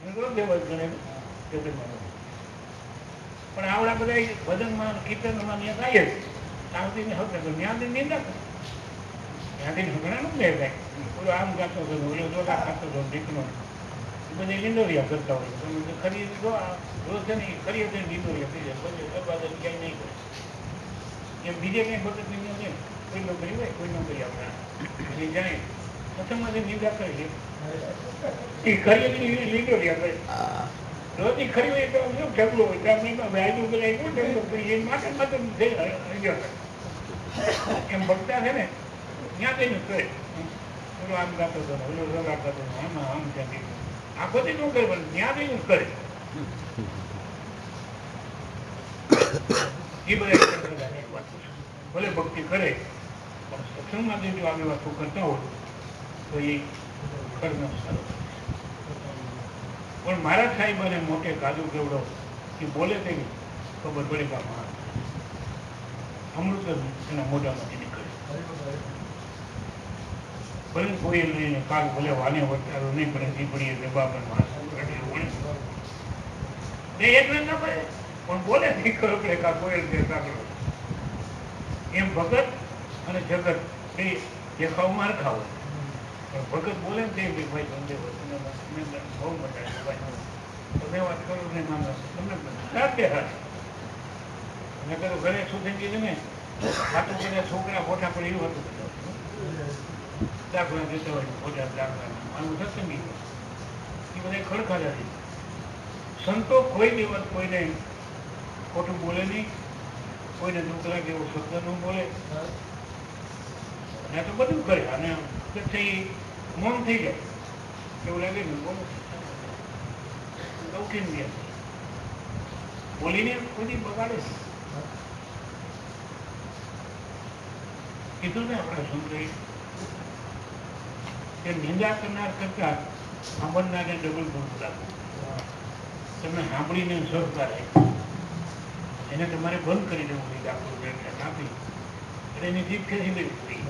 દેવ ગણે જગતમાં. પણ આવડા બધા ભજનમાં કીર્તનમાં ત્યાં થાય જ સાવતીને હક ને ત્યાંથી નિંદા કરે, ત્યાંથી ઘણા નું લે થાય. ઓલો આમ ગાતો હતો, ઓલો જોડા ખાતો હતો, દીકરો બધે લીંડોરિયા કરતા હોય. તમે ખરી રોજ છે ને એ ખરી હતી લીંડોરિયા થઈ જાય, બધે દરવાજા ક્યાંય નહીં કરે. એમ બીજે કંઈ ભગત ની છે, કોઈ નોકરી હોય કોઈ નોકરી આપણે જાય સત્સંગમાંથી નિંદા કરે છે એ ખરી લીંડોરિયા કરે. રોજ ખરી હોય તો શું ઢગલો હોય ગામડીમાં વ્યાજુ બધા એટલું ઢગલો કરી એ માટે એમ ભગતા છે ને ત્યાં જઈને કરે. ઓલો આમ ગાતો હતો, ઓલો રોગા ગાતો હતો, આમાં આમ ત્યાં આ બધી ન કરે પણ ત્યાં જઈને કરે. એ બધા ભલે ભક્તિ કરે પણ સત્સંગમાં જો આવી વાતો કરતા હોય તો એ ખરનો સારો. પણ મારા સાહેબાને મોટે કાજુ કેવડો કે બોલે તેની ખબર પડે કે અમૃત એના મોઢામાંથી નીકળે. ભલે કોઈ લઈને કાલ ભલે વાને વટારો નહીં પડે દીપડી એટલે બાપન માણસ એટલે ના પડે પણ બોલે નહીં ખબર પડે કા કોયલ છે કાકડો. એમ ભગત અને જગત એ દેખાવ મારખા હોય પણ ભગત બોલે ને તે ભાઈ તમને બહુ મજા ભાઈ તમે વાત કરો ને માનો તમને સાથે હાથ મેં કહ્યું ઘરે શું થઈ ગયું છે ને ખાતું બધા છોકરા ફોટા પડે એવું હતું. દાખલા દેતા હોય ફોટા દાખલા આનું સત્સંગી એ બધા ખડખાડા છે. સંતો કોઈ દિવસ કોઈને ખોટું બોલે નહીં, કોઈને છોકરા કે એવો શબ્દ ન બોલે ને તો બધું કરે. અને પછી મૌન થઈ જાય એવું લાગે ને બોલો ઉઠીને ગયા બોલીને કોઈ બગાડે કીધું ને આપણે સંતોએ કે નિંદા કરનાર કરતા સાંભળનારને ડબલ ગુણ રાખવું. તમે સાંભળીને સહકાર એને તમારે બંધ કરી દેવું નહીં આપણું આપી એટલે એની જીભ ખેંચી લેવી પડી.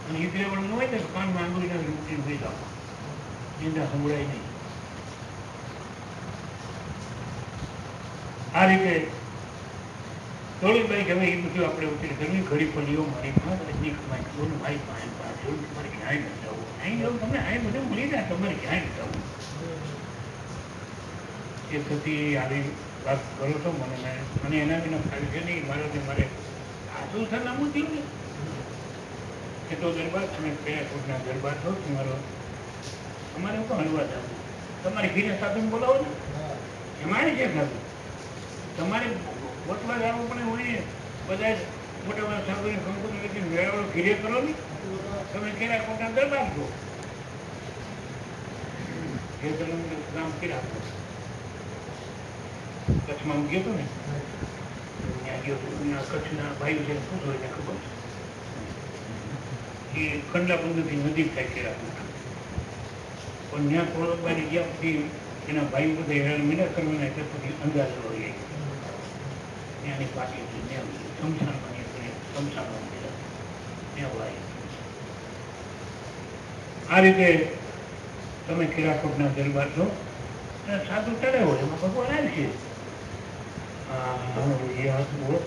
અને ઈતરે વળ ન હોય ને કાનમાં આંગળીને લૂંટીને થઈ જાવ નિંદા સંભળાય નહીં. આ રીતે દોલતભાઈ હવે એ બધું આપણે ઉતરી ઘરની ઘડી પડીઓ મારી બોલું મારી પાસે તમારે ક્યાંય ન જવું અહીં જવું તમને અહીં બધું મળી જાય તમારે ક્યાંય ન જવું. એ થતી આવી વાત કરો છો મને એના વિના ફાવી છે નહીં. મારે આટલું સરનામું થયું ને એ તો દરબાર તમે કયા કોટના દરબાર છો તમારો અમારે પણ હલવા જવું તમારી ઘીરે સાધન બોલાવો ને એમાં છે સાધુ તમારે ગોતવા જવું પણ હોય બધા મોટા મોટા સાધુને કંકુની વ્યક્તિ મેળાવડો ઘીરે કરો ને તમે કેરા કોટના દરબાર છો એ તમે કામ કર્યા કચ્છમાં હું ગયો હતો ને ત્યાં ગયો હતો કચ્છના ભાઈઓ છે પૂછો એને ખબર છે એ કંડલા બંદરથી નજીક થાય કેરા કોટા પણ ત્યાં થોડોકબારી ગયા પછી એના ભાઈઓ બધા હેરાન મીના કરવાના એટલે પછી અંદાજ હોય ત્યાંની પાર્ટી ત્યાં શમશાનમાં શમશાનમાં ત્યાં ભાઈ આ રીતે તમે કેરાકોટના દરબાર છો અને સાધુ ચડે હોય એમાં ભગવાન આવશે. એ હતું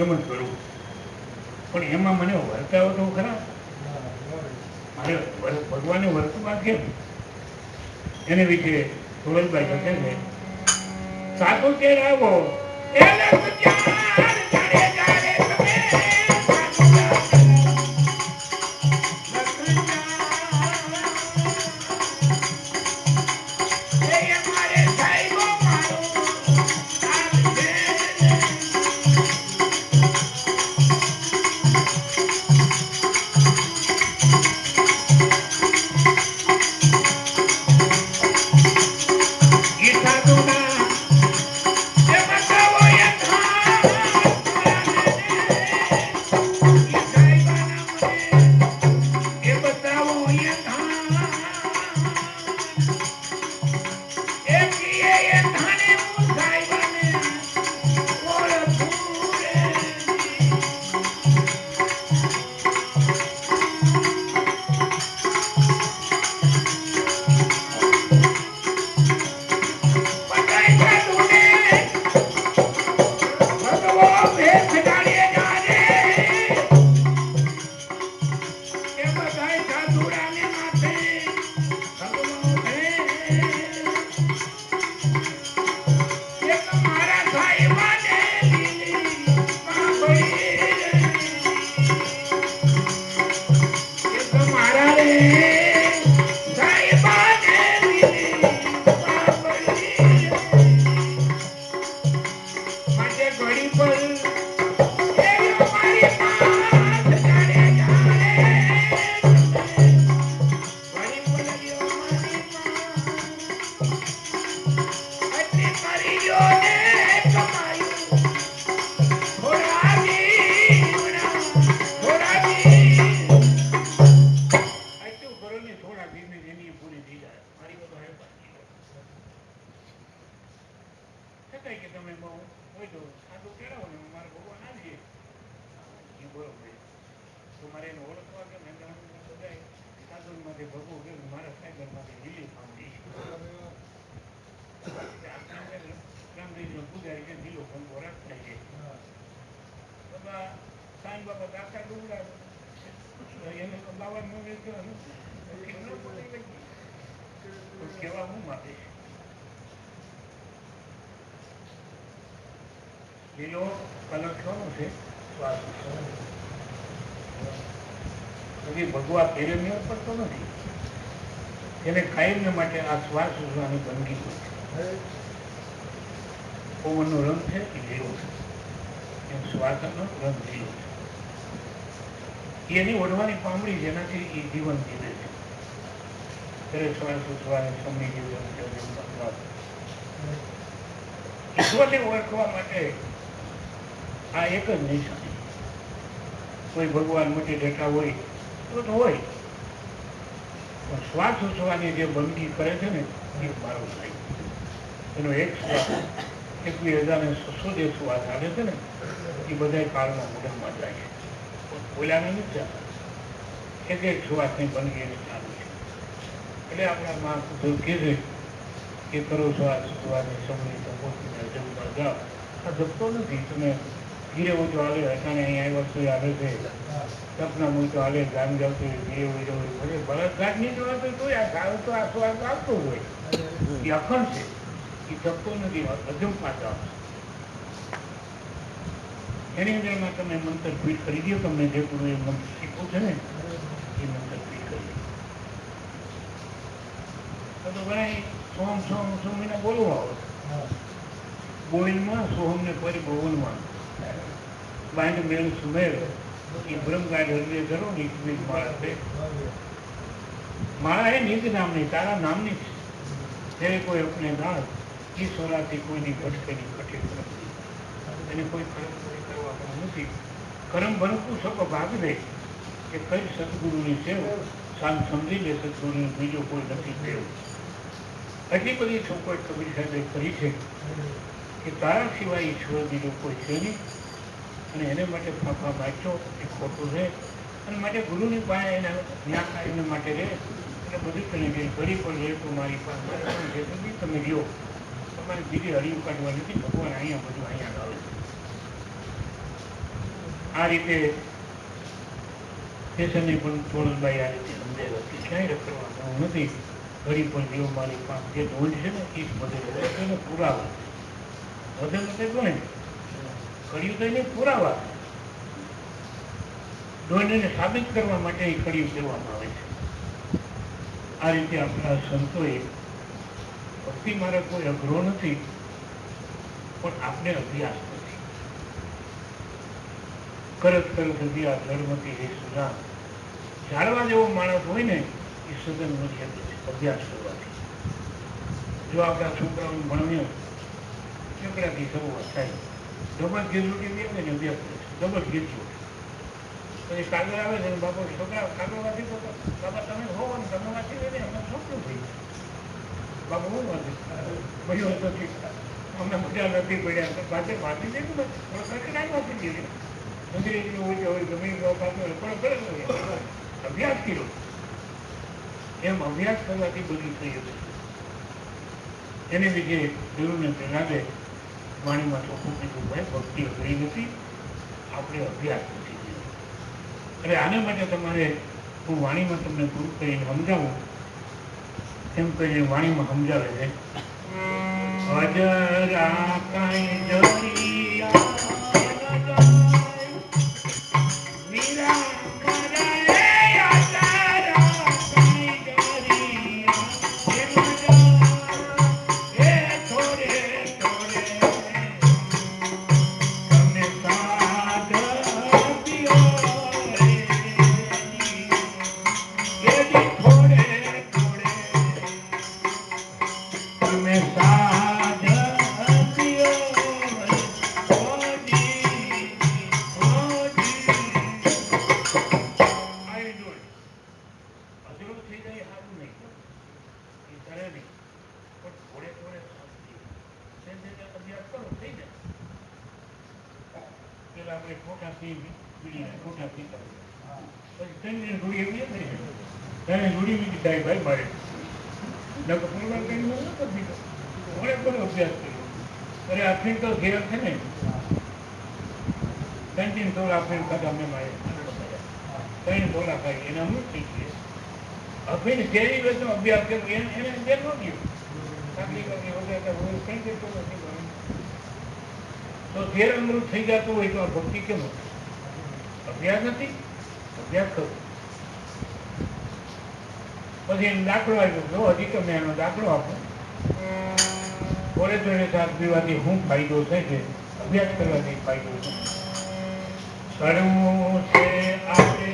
એમ જ કરવું પણ એમાં મને વર્તાવો તો ખરા મારે ભગવાને વર્તવા કેમ એને વિશે ધોળલભાઈ કહે છે સાધુ કે આવો લીલો કલર કોનો છે? શ્વાસ. હજી ભગવા ફેરવીઓ પડતો નથી. એને કાયમને માટે આ શ્વાસ ઉઠવાની બંદગી છે. પવનનો રંગ છે એ લીલો છે, એમ શ્વાસનો રંગ લીલો છે. એની ઓઢવાની પાંબડી જેનાથી એ જીવન જીવે છે. ત્યારે શ્વાસ ઉઠવાની સમય જીવન ઈશ્વરને ઓળખવા માટે આ એક જ નિશાની. કોઈ ભગવાન મોટી બેઠા હોય તો હોય, પણ શ્વાસ ઉઠવાની જે બંદગી કરે છે ને એ મારો થાય. એનો એક શ્વાસ 21,600 જે શ્વાસ આવે છે ને એ બધા કાળમાં મોઢામાં જાય છે, બોલ્યાને નથી જતા. એક શ્વાસની બંદગી એની ચાલુ છે. એટલે આપણા મહાપુરુષો કહે છે કે કરો શ્વાસ ઉઠવાની સમય તપોથી જમવા જાઓ. આ જપતો નથી. તમે ધીરે ઓછો હાલે, અટાણે અહીંયા વસ્તુ આવે છે, સપના મૂકો હાલે, ગામ જાવ તો ધીરે ઓછો હોય. બળદ ઘાટ નહીં જોવા તો આ ગાવ તો આ શ્વાસ આવતો હોય, એ અખંડ છે, એ જપતો નથી, અજમ પાછા. એની અંદરમાં તમે મંત્ર ફીટ કરી દો. તમને જે પૂરું એ મંત્ર શીખવું છે ને એ મંત્ર ફીટ કરી દો. તો ઘણા સોમ સોમ સોમ એને બોલવા આવે. બોઈલમાં સોહમ ને ફરી બોવનમાં બાંધ મેળ સુમેળ એ બ્રહ્મગાઢ હૃદય કરો ને એક માળા છે. માળા એ નિજ નામની, તારા નામની છે. ત્યારે કોઈ અપને નાળ ઈશ્વરાથી કોઈની ભટકેની કઠે નથી. એને કોઈ કર્મ કરવા નથી. કર્મ બનતું સપ ભાગ દે કે કઈ સદગુરુની સેવ સામ સમજી લે. સદગુરુને બીજો કોઈ નથી દેવ. એટલી બધી ચોખવટ કબીર સાહેબે કરી છે કે તારા સિવાય ઈશ્વર બીજો કોઈ છે નહીં, અને એને માટે ફાંફા વાંચો એ ખોટું છે. અને માટે ગુરુની પાસે એના જ્ઞાન એના માટે રહે. એટલે બધું તમે જે ઘડી પણ રહે તો મારી પાસે મારે પણ જે સુધી તમે રહ્યો. તમારે બીજી હરિયું કાઢવા નથી. ભગવાન અહીંયા બધું અહીંયા આવે છે. આ રીતે સ્ટેશનની પણ તોળનબાઈ આ રીતે સમજાય હતી. ક્યાંય રખડવાનું નથી. ઘડી પણ રહ્યો મારી પાસે. જે ઢોલ છે ને એ જ બધે એને પુરાવા વધે નથી ગણે કર્યું તો એને પુરાવા. ઢોલને સાબિત કરવા માટે એ કર્યું કહેવામાં આવે છે. આ રીતે આપણા સંતોએ ભક્તિ મારે કોઈ અઘરો નથી, પણ આપણે અભ્યાસ નથી. કરત કરત અભ્યાસ ધર્મથી હે સુજાન. જાણવા જેવો માણસ હોય ને એ સદન નથી અભ્યાસ કરવાથી. જો આપણા છોકરાઓને ભણવ્યો છોકરાથી શરૂઆત થાય. ડબલ ગીરજોટી બે ને અભ્યાસ કરે છે. ડબલ ગીરજોટી. પછી કાગળ આવે છે બાપો છોકરા કાગળ વાંચી તો બાબા તમે હો ને તમે વાંચી લે ને અમે છોકરું થઈ બાપુ હું વાંચી બધું હતો અમે મજા નથી પડ્યા તો પાસે વાંચી દે ને થોડા વાંચી દઈએ. અંગ્રેજી હોય હોય ગમે પણ કરે અભ્યાસ કર્યો. એમ અભ્યાસ કરવાથી બધું થઈ હતું. એને લીધે ગુરુને લાગે વાણીમાં ચોખ્ખું કીધું ભાઈ ભક્તિ અઘરી નથી, આપણે અભ્યાસ નથી. એટલે આના માટે તમારે હું વાણીમાં તમને ગુરુ કરીને સમજાવું એમ કરીને વાણીમાં સમજાવે છે. અજરા કાંઈ જરિયા મીરા અભ્યાસ કર્યો એને જેલ ન ગયો તો ઘેર અમૃત થઈ જતું હોય તો આ ભક્તિ કેમ અભ્યાસ નથી અભ્યાસ કરો. પછી એનો દાખલો આવ્યો જો હજી તમે એનો દાખલો આપો બોલે તો એને સાથ પીવાથી શું ફાયદો થાય છે અભ્યાસ કરવાથી ફાયદો છે. સડવું છે આપણે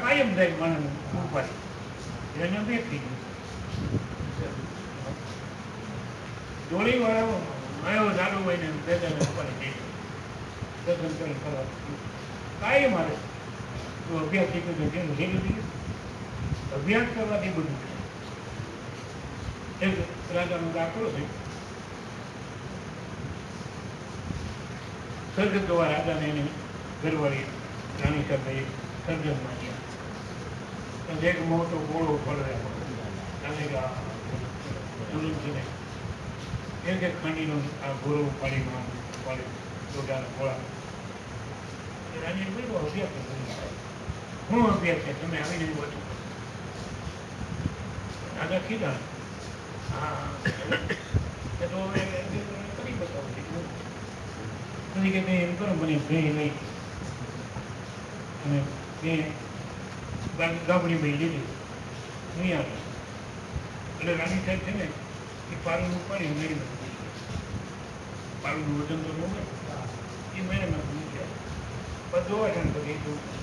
કાયમ થાય માણસ જોડી વાળો માયો ચાલુ હોય ને કાયમ આવે તો અભ્યાસ અભ્યાસ કરવાથી બધું એક રાજાનો દાખલો છે. સર્જન દ્વારા રાજાને એને ઘરવાળી રાણી સાથે સર્જન માંગ્યા એક મોટો ગોળો ફળવ્યા એક એક ખાંડીનો આ ઘોડો ઉપાડીમાં ટોટાના ઘોડા રાણીએ બોલ્યો અભ્યાસ શું અભ્યાસ છે તમે આવીને બધું રાજા કીધા હા તો હવે કરી બતાવું પછી કે એમ કરો મને ભેં લઈ અને મેં ગાબડી ભાઈ લીધી નહીં આવે એટલે રાણી સાહેબ છે ને એ પાલું ઉપાડી મેળીમાં પૂરી ગયા. પાલુંનું વજન તો ન હોય એ મેળીમાં પૂરી ગયા. પણ જોવા છે ને તો એ જોઈ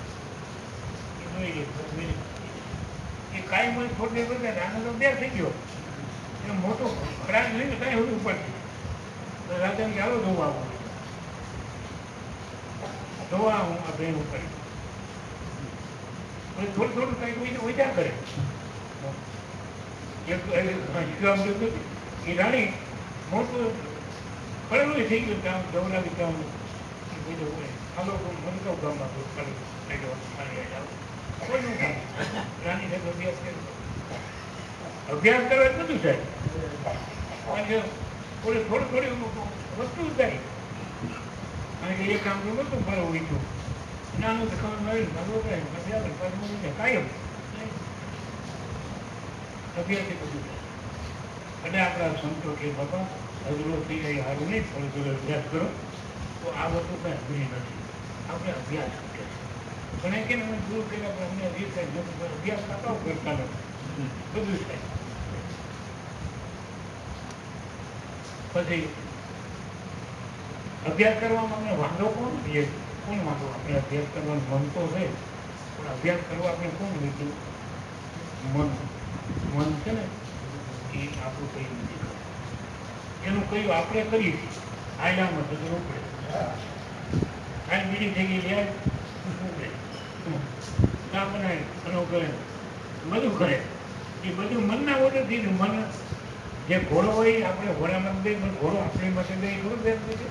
એ કાંઈ મને થોડી બધા રાનો તો બે થઈ ગયો એનો મોટો ખરાબ લઈને કાંઈ હોય ઉપરથી રાજાને ચાલો ધોવા આવું ધોવા હું આ બેન ઉપર થોડું થોડું કંઈક ઓછા કરે એ રાણી મોટું ખરેલું થઈ ગયું કામ દવડાવી કામ એ બધું હોય આ લોકો મને કહું ગામમાં કોઈનું કામ રાણી સાહેબ અભ્યાસ કર્યો અભ્યાસ કરવા જ બધું સાહેબ કારણ કે થોડી થોડી વસ્તુ ઉતારી કારણ કે એ કામ તો નહોતું ફરવું ઈચ્છું નાનું તો ખબર મળી કાયમ અભ્યાસ એ બધું એટલે આપણા સંતો કે બાપા અઘરો થઈ જાય સારું નહીં થોડો થોડો અભ્યાસ કરો તો આ વસ્તુ કંઈ અઘરી નથી આપણે અભ્યાસ કરીએ પણ એ કે અમે દૂર કર્યા પણ અમને એ થાય નથી અભ્યાસ કરતા કરતા નથી બધું થાય. પછી અભ્યાસ કરવામાં અમને વાંધો કોણ વાંધો આપણે અભ્યાસ કરવાનું મન તો છે પણ અભ્યાસ કરવા આપણે કોણ લીધું મન છે ને એ આપણું કઈ નથી એનું કયું આપણે કરીએ છીએ આયલામાં તો રોકડે આ બીજી જગ્યાએ લે ઉપડે ના બનાવે અનો કરે બધું કરે એ બધું મનના ઓર્ડરથી મન જે ઘોડો હોય આપણે ઘોડામાં દઈ પણ ઘોડો આપણી માટે દઈ થોડું બેસ છે.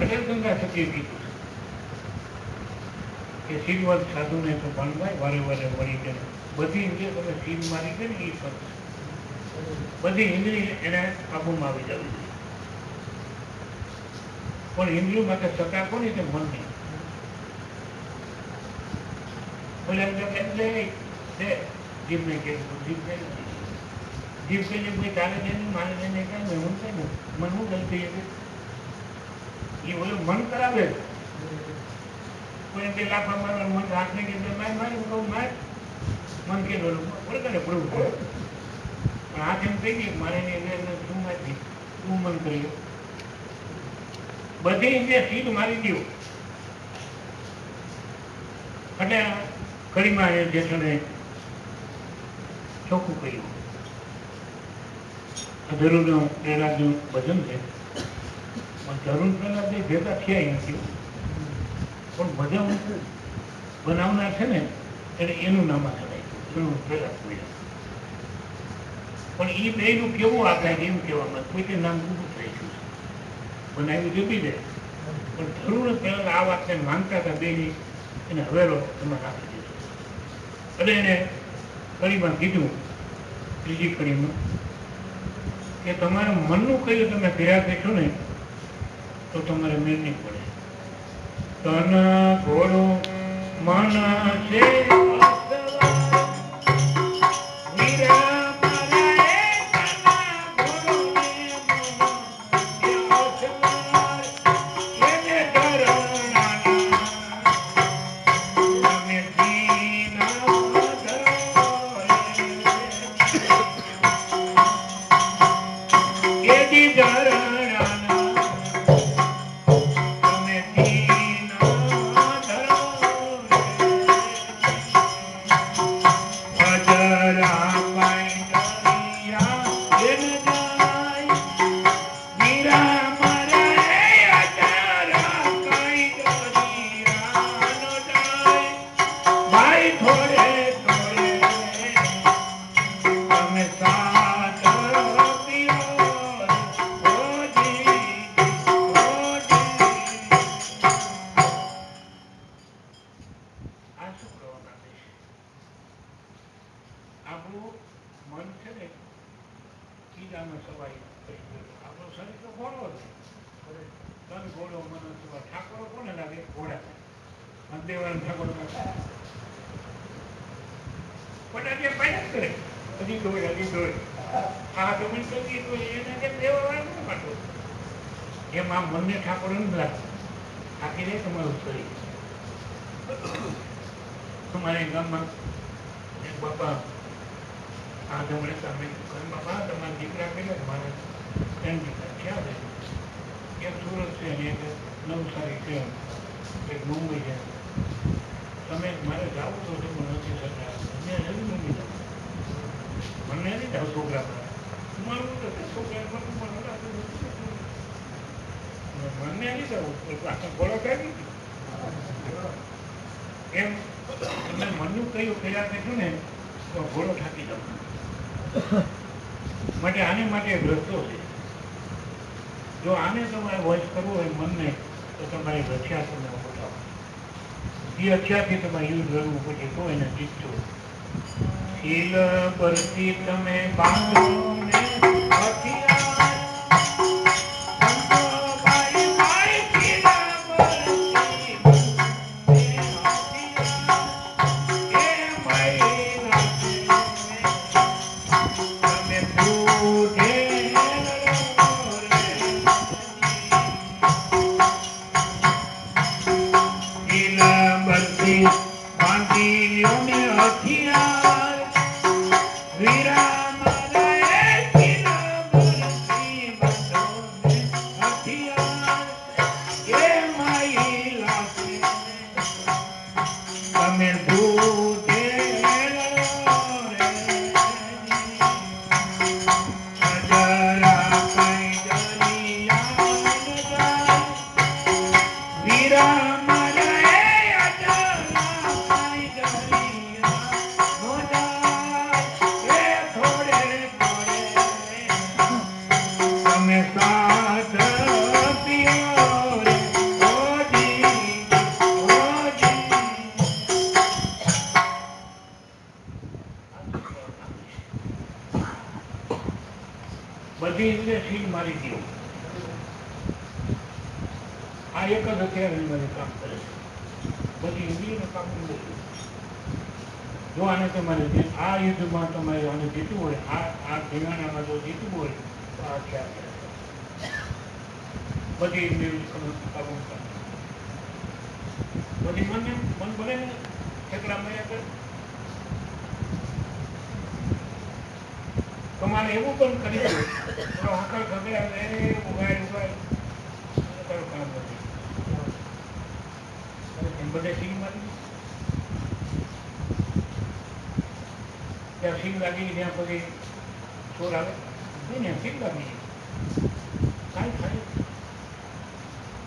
અટલ ગંગા સતી કીધું કે શીલવત સાધુને તો ભણવાય વારે વારે વળી કે બધી ઇન્દ્રિય તમે શીલ મારી છે ને એ કરશે બધી ઇન્દ્રિય એને કાબુમાં આવી જવી જોઈએ પણ ઇન્દ્રિયો માટે સત્તા કોની છે મનની જીભને કે જીભ કહીને કોઈ ચાલે છે નહીં માને છે નહીં કાંઈ હું છે ને મન હું ગલતી એ બોલે મન કરાવે કોઈ એમ કે લાફા મારવાનું મન હાથને કે મારું કહું માર મન કે બોલું કરે પડવું પણ હાથ એમ કહી દે મારે શું મારી તું મન કરી બધી ઇન્દ્રિય સીધ મારી દો એટલે કડીમાં એ જેઠને ચોખ્ખું કહ્યું જરૂરનું પ્રહલાદનું ભજન છે જરૂર પ્રહલાદ ભેગા થયા નથી પણ ભજન બનાવનાર છે ને એટલે એનું નામ ચડાયું પ્રહલાદ મળ્યા પણ એ બેનું કેવું આગાય એવું કહેવામાં કોઈ નામ પૂરું થઈ ગયું બનાવ્યું જુદી જાય પણ જરૂર પહેલા આ વાતને માનતા હતા બેની એને હવેલો એમાં નાખી દીધો એટલે એને કડીમાં કીધું ત્રીજી કડીમાં કે તમારે મનનું કહ્યું તમે ફેરા કહેશો ને તો તમારે મેળ નહીં પડે તન ઘોડો મન છે એમ આ મનને ઠાકોર નથી લાગતું થાકી જાય તમારું શરીર. તમારે ગામમાં બાપા આ જમણે તમે બાપા તમારા દીકરા કેટલા મારે 3 દીકરા ક્યાં છે? એક સુરત છે અને એક નવસારી છે, એક મુંબઈ છે. તમે મારે જવું તો તમે નથી શકતા, મને નથી મુંબઈ જવું, મને નથી જાવ છોકરા પર મારું છોકરા મને નથી જવું ઘોડો કાઢી એમ તમે મનનું કયું કર્યા કરશું ને તો ઘોડો થાકી જાવ. માટે આને માટે એક રસ્તો છે. જો આને તમારે વોઇસ કરવો હોય મનને તો તમારે રખ્યા તમને બતાવો. એ અખ્યાથી તમારે યુઝ કરવું પછી તો એને જીતશો. શીલ પરથી તમે બાંધો ને બધી રીતે સીલ મારી દો. આ એક જ હથિયાર મારે કામ કરે છે. બધી ઇન્દ્રિયનું કામ નથી. જો આને તમારે આ યુદ્ધમાં તમારે આને જીતવું હોય, આ ધીંગાણામાં જો જીતવું હોય તો આ હથિયાર કરે. બધી ઇન્દ્રિયનું કાબુ કરે. બધી મન ભલે ને કેટલા મર્યા કરે. તમારે એવું પણ કરી દો આકળ ખગડ્યા ઉગાડ કામ નથી બધે સિંગ મારી ત્યાં સિંગ લાગી ત્યાં પછી છોડ આવે નહીં સિંગ લાગી કાંઈ થાય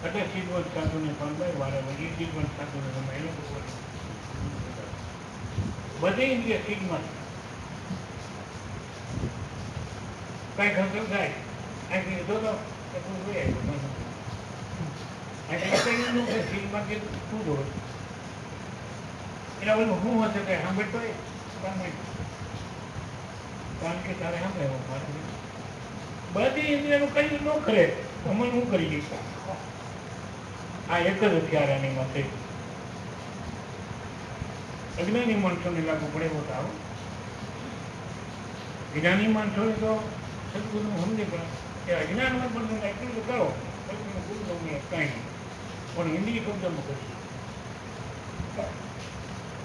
એટલે સિદ્ધવંત સાધુને પણ ભાઈ વારે વળી સિદ્ધવંત સાધુને તમે એ લોકો બધી ઇન્દ્રિય સિંગમાં કઈ ખબર થાય અહીંથી જોતો એટલું જોઈએ ફિલ્મમાં કે શું જોવે એના બધું શું હશે કે સાંભળતો કારણ કે તારે સાંભળે બધી ઇન્દ્રિયનું કઈ ન કરે અમલ હું કરી દઈશ. આ એક જ હથિયાર આની માટે અજ્ઞાની માણસોને લાગુ પડે એવો તો આવો. જ્ઞાની માણસોને તો સદગુરુનું સમજી પડે કે અજ્ઞાનમાં પણ એટલું કરો સદગુરુ ગુરુ કાંઈ નહીં પણ હિન્દી શબ્દમાં કરશે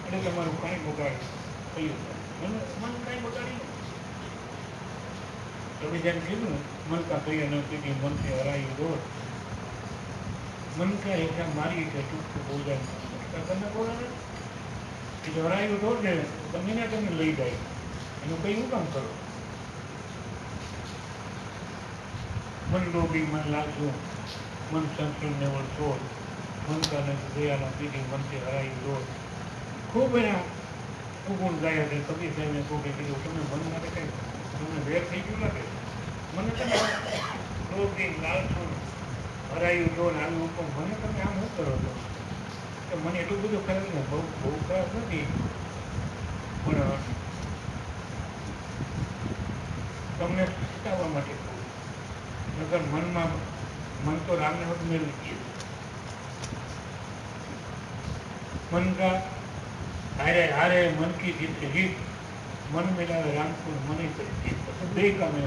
એટલે તમારું કાંઈ બગાડ થયું મન કાંઈ બગાડી તમે જેમ કીધું મન કા કહીએ ન કીધી મનથી હરાયું દોર મન કા હિસાબ મારી છે ચૂકતું બહુ જાય તમે બોલો ને એ હરાયું દોર ને તમને તમે લઈ જાય એનું કઈ હું કામ કરો. મન ડોબી મન લાગશું મન સંસ્કૃત ને છોડ મન કા દયાના પીધી મનથી હરાયું દોર ખૂબ એના ઉગુણ ગાય છે. કબીર સાહેબને કોકે કીધું તમે મન માટે કઈ તમને વેર થઈ ગયું લાગે મને તમે ડોબી લાલસું હરાયું દોર આવી ઉપર મને તમે આમ શું કરો છો કે મને એટલું બધું ખરાબ ને બહુ ખરાબ નથી પણ તમને શીખવવા માટે નગર મનમાં મન તો રામને હોત મેળવી દઈએ मन का हारे हारे मन की जीत जीत मन मिलावे रामपुर मन બે કામે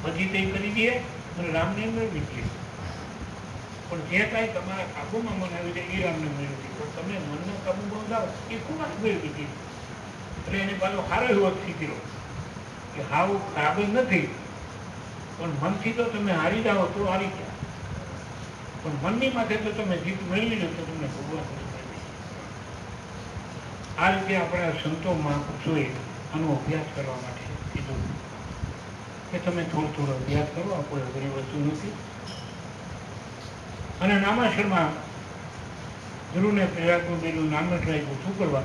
બધી તે કરી દઈએ અને રામને મેળવી દઈએ પણ જે કાંઈ તમારા કાબુમાં મન આવી જાય એ રામને મેળવી દઈએ પણ તમે મનનો કાબુ બંધાવો એ કોના મેળવી દઈએ એટલે એની પાછો સારો એવો શીખી લો કે હાવ ખરાબ જ નથી, પણ મનથી તો તમે હારી જાઓ તો હારી ગયા, પણ મનની માથે તો તમે જીત મેળવી લો તો તમને ભગવાન મેળવી. આ રીતે આપણા સંતો મહાપુરુષોએ આનો અભ્યાસ કરવા માટે કીધું કે તમે થોડો અભ્યાસ કરો, આ કોઈ અઘરી વસ્તુ નથી. અને નામાશરમાં ગુરુને પ્રેરાતું પેલું નામ જ રાખ્યું, શું કરવા?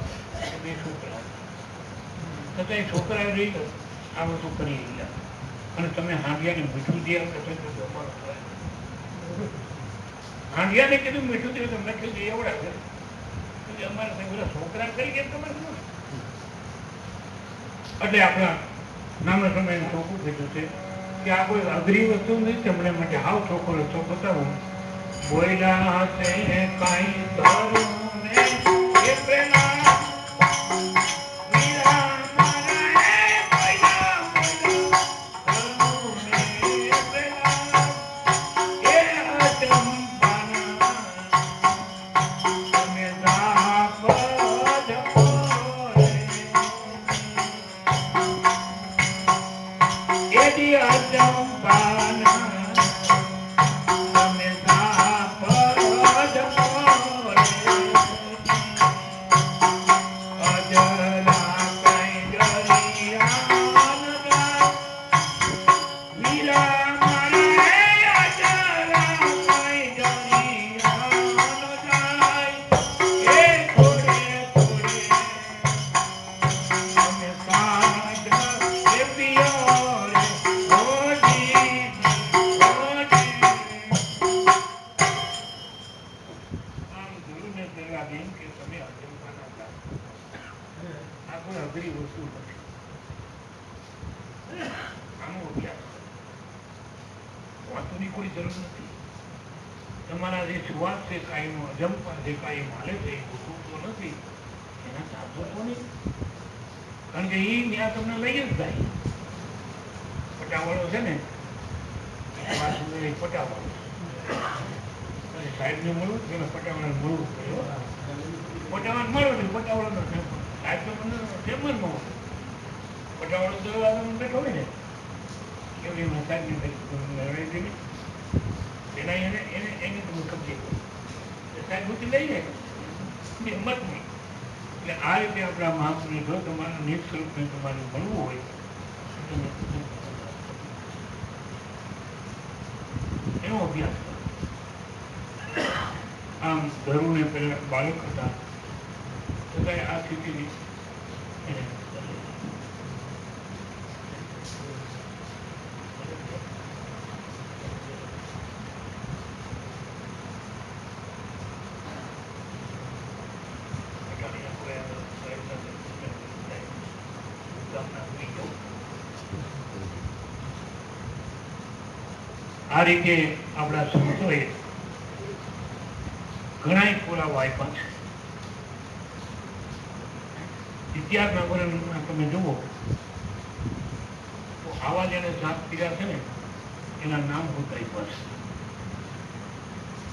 બે છોકરા છતાં એ છોકરા રહી ગયો આ બધું કરી ગયા. અને તમે હાંડિયાને મીઠું દે હાંડિયાને કીધું મીઠું દે, તમને કીધું એવડા છે અમારે બધા છોકરા કરી ગયા તમારે શું? એટલે આપણા નામના સમયે ચોખ્ખું કીધું છે કે આ કોઈ અઘરી વસ્તુ નથી, તમને માટે હાવ ચોખ્ખો રસ્તો બતાવો. બોયલા હશે કાંઈ ધરું ને એ પેલા તમારા જે સુવાસ છે, કાંઈનો અજંપા જે કાંઈ માલે છે એ ગોઠવતો નથી, એના ચાલતો તો નહીં. કારણ કે એ ત્યાં તમને લઈ જ જાય. પટાવાળો છે ને પટાવાળો સાહેબને મળવું કે પટાવાળાને મળવું પડ્યું. પટાવાળા મળો ને પટાવાળો સાહેબ તો મને જેમ જ મળો. પટાવાળો તો બેઠો હોય ને કેવી સાહેબની એના એની તમે કબજે સાહેબ બુદ્ધિ લઈ જાય હિંમત નહીં. એટલે આ રીતે આપણા મહાપુરુષ જો તમારા નિજ સ્વરૂપને તમારે મળવું હોય એનો અભ્યાસ કરો. આમ ધરુને પહેલા બાળક હતા છતાં આ સ્થિતિ આ રીતે આપણા સંતોએ ઘણા પુરાવા આપ્યા છે. ઇતિહાસના વર્ણનમાં તમે જુઓ તો આવા જેને સાત પીડા છે ને એના નામ હોતા આપ્યા છે.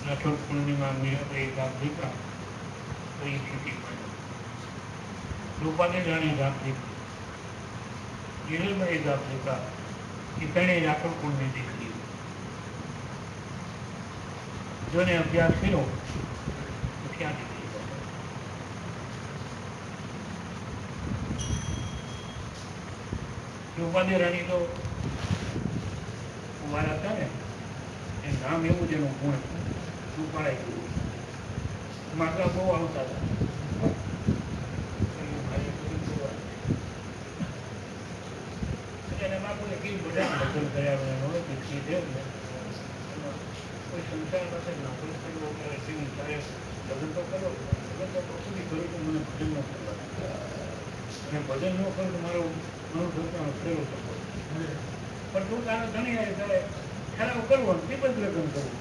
રાઠોડ પૂર્ણિમા મીરાબાઈ ગામ દીકરા તો એ સ્થિતિમાં રૂપાને જાણે ગામ દીકરી હિરલબાઈ ગામ દીકરા એ ત્રણેય રાઠોડ કુળની દીકરી. જોને અભ્યાસ કર્યો તો ક્યાં નીકળી ગયો. રૂપાલી રાણી તો કુંવાર હતા ને એ નામ એવું જ એનું ગુણ રૂપાળાઈ ગયું. માગા બહુ આવતા હતા. એને બાપુને કઈ બધા લગ્ન કર્યા કોઈ સંસાર પાસે નોકરી કરવો લગ્ન તો કરો, લગ્ન તો કશું કરું તો મને ભજન ન કરવા અને ભજન ન કરું તો મારો મનોધર્મ ફેરો થતો. પણ તું તારા ધણી આવે ત્યારે ઠરાવ કરવો નિબંધ લગ્ન કરવું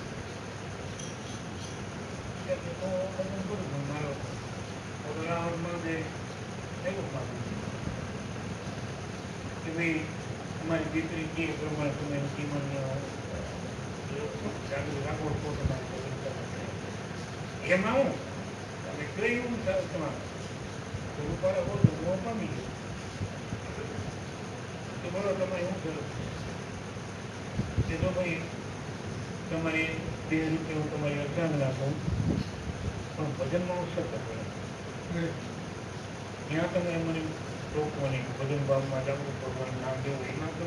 તો લગ્ન કરું પણ મારો રાવણમાં જે એવું પાડું કે ભાઈ અમારી દીકરી કે પ્રમાણે તમે જીવન એમાં હું તમે કયું તમારે રૂપાળા બોલો મોં પામી ગયો. બોલો તમે શું કરો એ તો ભાઈ તમારી 2 રૂપિયા હું તમારી અજાણ રાખું પણ ભજનમાં હું સતત પડે ત્યાં તમે મને રોકવાની ભજન ભાવમાં જવું ભગવાન નામ દેવું એમાં તો